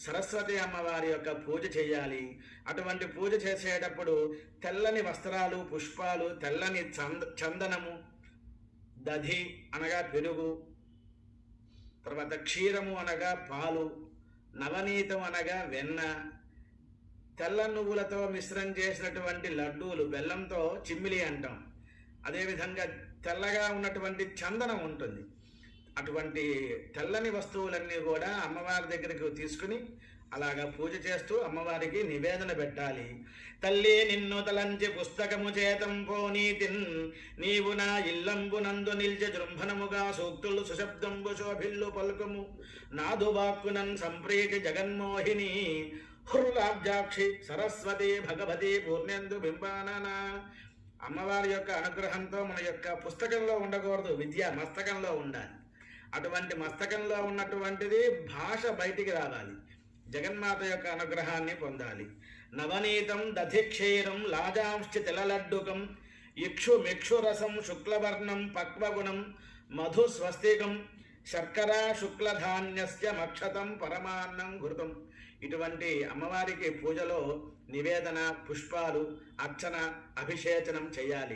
సరస్వతి అమ్మవారి యొక్క పూజ చేయాలి. అటువంటి పూజ చేసేటప్పుడు తెల్లని వస్త్రాలు, పుష్పాలు, తెల్లని చందనము, దధి అనగా పెరుగు, తర్వాత క్షీరము అనగా పాలు, నవనీతం అనగా వెన్న, తెల్ల నువ్వులతో మిశ్రం చేసినటువంటి లడ్డూలు, బెల్లంతో చిమ్మిలి అంటాం. అదేవిధంగా తెల్లగా ఉన్నటువంటి చందనం ఉంటుంది. అటువంటి తెల్లని వస్తువులన్నీ కూడా అమ్మవారి దగ్గరికి తీసుకుని అలాగా పూజ చేస్తూ అమ్మవారికి నివేదన పెట్టాలి. తల్లి నిన్ను తలంచి పుస్తకము చేతం పోనీతిన్, నీవు నా ఇల్లంబునందు నిల్చె జృంభనముగా సూక్తులు సుశబ్దంబు శోభిల్లు పలుకము, నాదు వాక్కునన్ సంప్రీతి జగన్మోహిని, హృలాబ్జాక్షి సరస్వతి భగవతి పూర్ణేందు బింబానన. అమ్మవారి యొక్క అనుగ్రహంతో మన యొక్క పుస్తకంలో ఉండకూడదు, విద్య మస్తకంలో ఉండాలి. అటువంటి మస్తకంలో ఉన్నటువంటిది భాష బయటికి రావాలి. జగన్మాత యొక్క అనుగ్రహాన్ని పొందాలి. నవనీతం దధిక్షీరం లాజాంశ్చ తిలలడ్డుకం, ఇక్షుమిక్షురసం శుక్లవర్ణం పక్వగుణం, మధు స్వస్తికం, శర్కరా శుక్లధాన్యస్య మక్షతం పరమాన్నం ఘృతం. ఇటువంటి అమ్మవారికి పూజలో నివేదన, పుష్పాలు, అర్చన, అభిషేచనం చేయాలి.